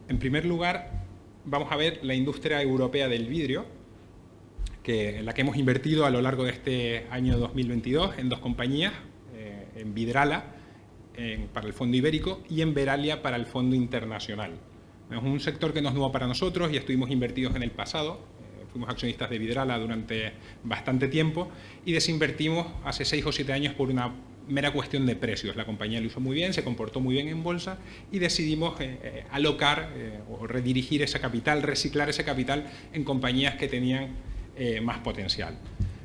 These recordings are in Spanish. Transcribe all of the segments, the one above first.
en primer lugar, vamos a ver la industria europea del vidrio, en la que hemos invertido a lo largo de este año 2022 en dos compañías, en Vidrala para el Fondo Ibérico y en Veralia para el Fondo Internacional. Es un sector que no es nuevo para nosotros y estuvimos invertidos en el pasado. Fuimos accionistas de Vidrala durante bastante tiempo y desinvertimos hace 6 o 7 años por una mera cuestión de precios. La compañía lo hizo muy bien, se comportó muy bien en bolsa y decidimos alocar o redirigir ese capital, reciclar ese capital en compañías que tenían más potencial.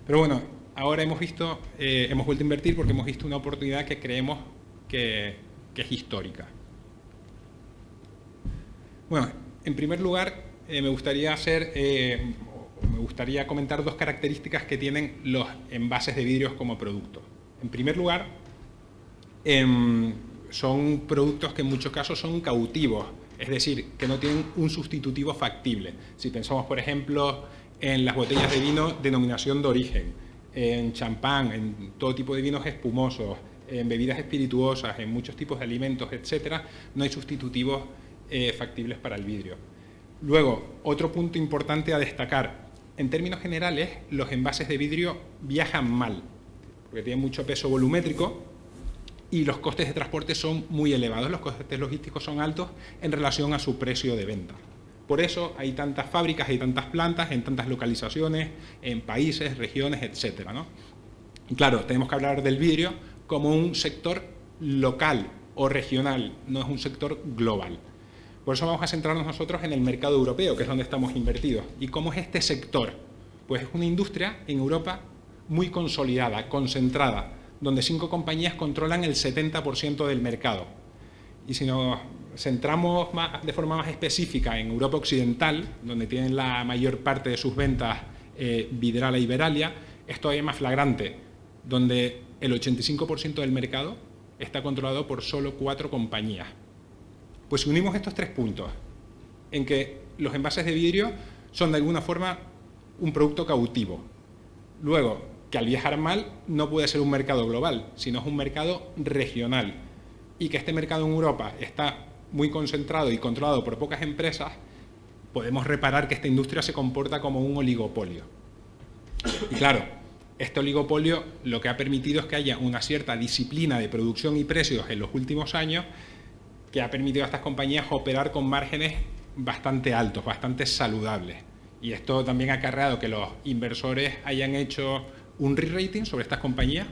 Pero bueno, ahora hemos vuelto a invertir porque hemos visto una oportunidad que creemos que es histórica. Bueno, en primer lugar, me gustaría comentar dos características que tienen los envases de vidrios como producto. En primer lugar, son productos que en muchos casos son cautivos, es decir, que no tienen un sustitutivo factible. Si pensamos, por ejemplo, en las botellas de vino denominación de origen, en champán, en todo tipo de vinos espumosos, en bebidas espirituosas, en muchos tipos de alimentos, etcétera, no hay sustitutivos factibles para el vidrio. Luego, otro punto importante a destacar. En términos generales, los envases de vidrio viajan mal, porque tienen mucho peso volumétrico y los costes de transporte son muy elevados, los costes logísticos son altos en relación a su precio de venta. Por eso hay tantas fábricas, hay tantas plantas, en tantas localizaciones, en países, regiones, etcétera, ¿no? Y claro, tenemos que hablar del vidrio como un sector local o regional, no es un sector global. Por eso vamos a centrarnos nosotros en el mercado europeo, que es donde estamos invertidos. ¿Y cómo es este sector? Pues es una industria en Europa muy consolidada, concentrada, donde 5 compañías controlan el 70% del mercado. Y si nos centramos de forma más específica en Europa Occidental, donde tienen la mayor parte de sus ventas Vidrala y Veralia, es todavía más flagrante, donde el 85% del mercado está controlado por solo 4 compañías. Pues si unimos estos 3 puntos, en que los envases de vidrio son de alguna forma un producto cautivo, luego que al viajar mal no puede ser un mercado global, sino es un mercado regional, y que este mercado en Europa está muy concentrado y controlado por pocas empresas, podemos reparar que esta industria se comporta como un oligopolio. Y claro, este oligopolio lo que ha permitido es que haya una cierta disciplina de producción y precios en los últimos años que ha permitido a estas compañías operar con márgenes bastante altos, bastante saludables. Y esto también ha acarreado que los inversores hayan hecho un re-rating sobre estas compañías.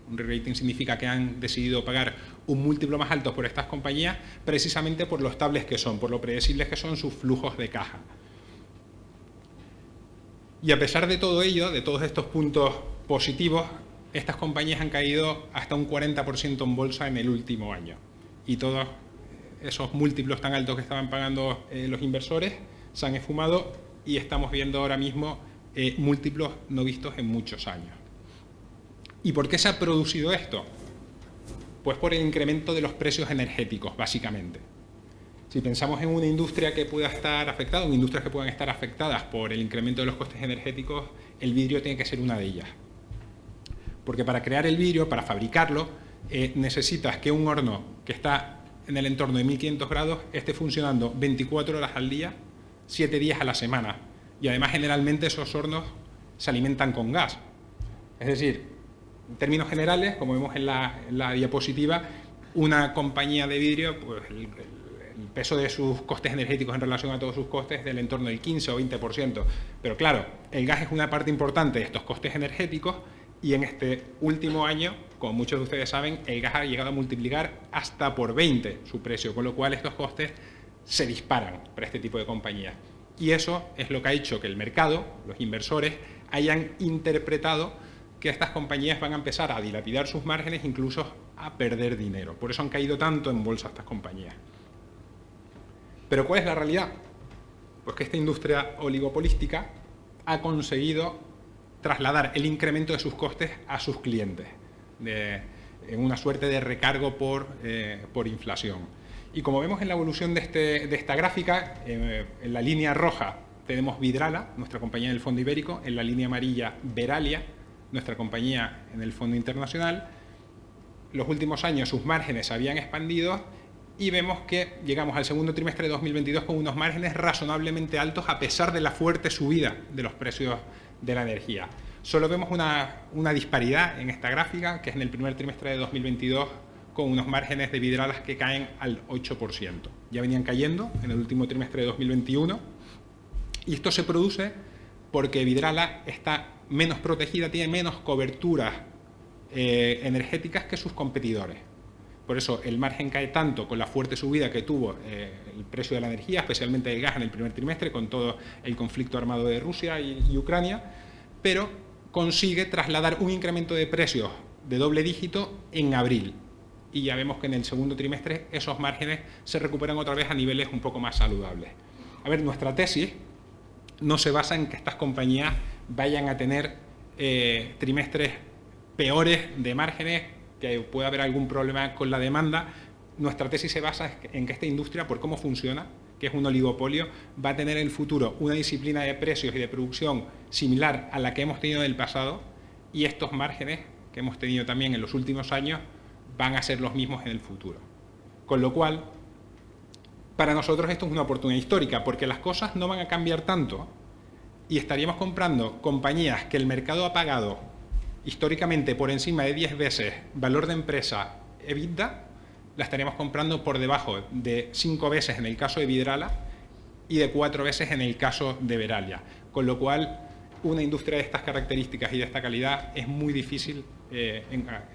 Un re-rating significa que han decidido pagar un múltiplo más alto por estas compañías precisamente por lo estables que son, por lo predecibles que son sus flujos de caja. Y a pesar de todo ello, de todos estos puntos positivos, estas compañías han caído hasta un 40% en bolsa en el último año. Y todos esos múltiplos tan altos que estaban pagando los inversores se han esfumado y estamos viendo ahora mismo múltiplos no vistos en muchos años. ¿Y por qué se ha producido esto? Pues por el incremento de los precios energéticos, básicamente. Si pensamos en una industria que pueda estar afectada, en industrias que puedan estar afectadas por el incremento de los costes energéticos, el vidrio tiene que ser una de ellas. Porque para crear el vidrio, para fabricarlo, necesitas que un horno que está en el entorno de 1500 grados esté funcionando 24 horas al día, 7 días a la semana. Y además, generalmente, esos hornos se alimentan con gas. Es decir, en términos generales, como vemos en la diapositiva, una compañía de vidrio, pues el peso de sus costes energéticos en relación a todos sus costes es del entorno del 15 o 20%. Pero claro, el gas es una parte importante de estos costes energéticos y en este último año, como muchos de ustedes saben, el gas ha llegado a multiplicar hasta por 20 su precio, con lo cual estos costes se disparan para este tipo de compañías. Y eso es lo que ha hecho que el mercado, los inversores, hayan interpretado que estas compañías van a empezar a dilapidar sus márgenes, incluso a perder dinero. Por eso han caído tanto en bolsa estas compañías. ¿Pero cuál es la realidad? Pues que esta industria oligopolística ha conseguido trasladar el incremento de sus costes a sus clientes, en una suerte de recargo por inflación. Y como vemos en la evolución de esta gráfica, en la línea roja tenemos Vidrala, nuestra compañía en el Fondo Ibérico, en la línea amarilla Veralia, nuestra compañía en el Fondo Internacional. Los últimos años sus márgenes se habían expandido y vemos que llegamos al segundo trimestre de 2022 con unos márgenes razonablemente altos a pesar de la fuerte subida de los precios de la energía. Solo vemos una disparidad en esta gráfica, que es en el primer trimestre de 2022 con unos márgenes de Vidrala que caen al 8%. Ya venían cayendo en el último trimestre de 2021 y esto se produce porque Vidrala está menos protegida, tiene menos coberturas energéticas que sus competidores. Por eso el margen cae tanto con la fuerte subida que tuvo el precio de la energía, especialmente el gas en el primer trimestre, con todo el conflicto armado de Rusia y Ucrania, pero consigue trasladar un incremento de precios de doble dígito en abril. Y ya vemos que en el segundo trimestre esos márgenes se recuperan otra vez a niveles un poco más saludables. A ver, nuestra tesis no se basa en que estas compañías vayan a tener trimestres peores de márgenes, que pueda haber algún problema con la demanda. Nuestra tesis se basa en que esta industria, por cómo funciona, que es un oligopolio, va a tener en el futuro una disciplina de precios y de producción similar a la que hemos tenido en el pasado, y estos márgenes que hemos tenido también en los últimos años van a ser los mismos en el futuro. Con lo cual, para nosotros esto es una oportunidad histórica, porque las cosas no van a cambiar tanto y estaríamos comprando compañías que el mercado ha pagado históricamente por encima de 10 veces valor de empresa EBITDA, la estaríamos comprando por debajo de 5 veces en el caso de Vidrala y de 4 veces en el caso de Verallia. Con lo cual, una industria de estas características y de esta calidad es muy difícil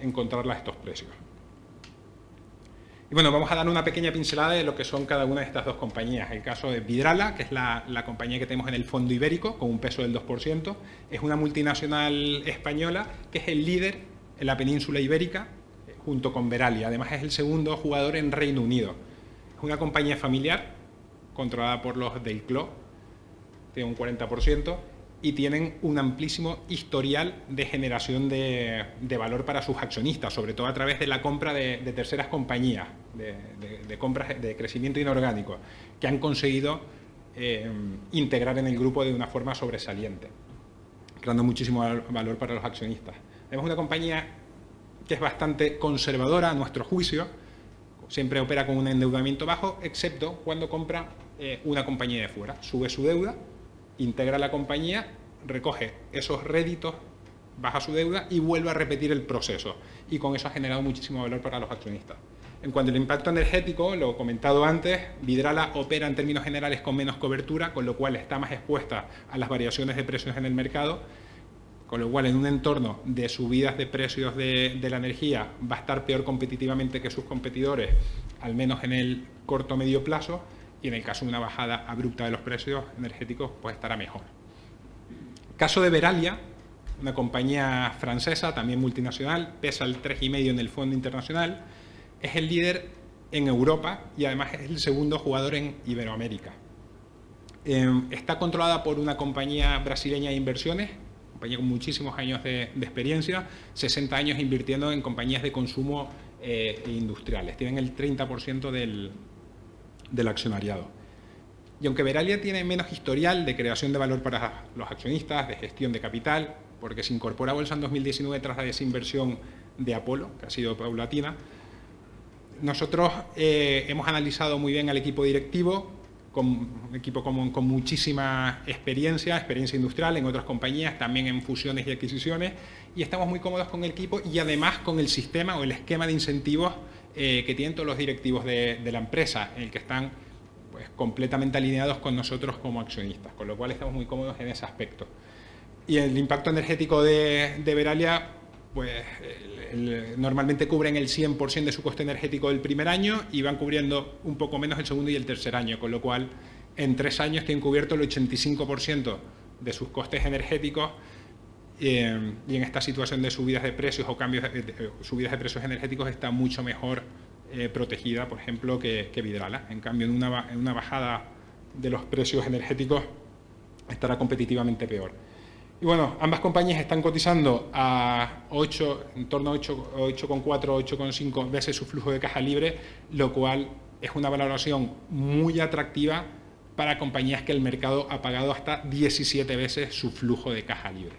encontrarla a estos precios. Y bueno, vamos a dar una pequeña pincelada de lo que son cada una de estas dos compañías. El caso de Vidrala, que es la compañía que tenemos en el fondo ibérico, con un peso del 2%, es una multinacional española que es el líder en la península ibérica, junto con Verallia. Además, es el segundo jugador en Reino Unido. Es una compañía familiar, controlada por los del CLO, tiene un 40%, y tienen un amplísimo historial de generación de valor para sus accionistas, sobre todo a través de la compra de terceras compañías, de compras de crecimiento inorgánico, que han conseguido integrar en el grupo de una forma sobresaliente, creando muchísimo valor para los accionistas. Tenemos una compañía que es bastante conservadora a nuestro juicio, siempre opera con un endeudamiento bajo, excepto cuando compra una compañía de fuera, sube su deuda, integra la compañía, recoge esos réditos, baja su deuda y vuelve a repetir el proceso. Y con eso ha generado muchísimo valor para los accionistas. En cuanto al impacto energético, lo he comentado antes, Vidrala opera en términos generales con menos cobertura, con lo cual está más expuesta a las variaciones de precios en el mercado, con lo cual en un entorno de subidas de precios de la energía va a estar peor competitivamente que sus competidores, al menos en el corto o medio plazo, y en el caso de una bajada abrupta de los precios energéticos, pues estará mejor. Caso de Verallia, una compañía francesa, también multinacional, pesa el 3,5 en el fondo internacional, es el líder en Europa y además es el segundo jugador en Iberoamérica. Está controlada por una compañía brasileña de inversiones, compañía con muchísimos años de experiencia, 60 años invirtiendo en compañías de consumo e industriales. Tienen el 30% del accionariado. Y aunque Verallia tiene menos historial de creación de valor para los accionistas, de gestión de capital, porque se incorpora a bolsa en 2019 tras la desinversión de Apolo, que ha sido paulatina, nosotros hemos analizado muy bien al equipo directivo, un equipo con muchísima experiencia industrial en otras compañías, también en fusiones y adquisiciones, y estamos muy cómodos con el equipo y además con el sistema o el esquema de incentivos que tienen todos los directivos de la empresa, en el que están pues, completamente alineados con nosotros como accionistas, con lo cual estamos muy cómodos en ese aspecto. Y el impacto energético de Verallia, pues normalmente cubren el 100% de su coste energético del primer año y van cubriendo un poco menos el segundo y el tercer año, con lo cual en 3 años tienen cubierto el 85% de sus costes energéticos y en esta situación de subidas de precios o cambios subidas de precios energéticos está mucho mejor protegida, por ejemplo, que Vidrala. En cambio, en una bajada de los precios energéticos estará competitivamente peor. Y bueno, ambas compañías están cotizando a 8, en torno a 8,4, 8,5 veces su flujo de caja libre, lo cual es una valoración muy atractiva para compañías que el mercado ha pagado hasta 17 veces su flujo de caja libre.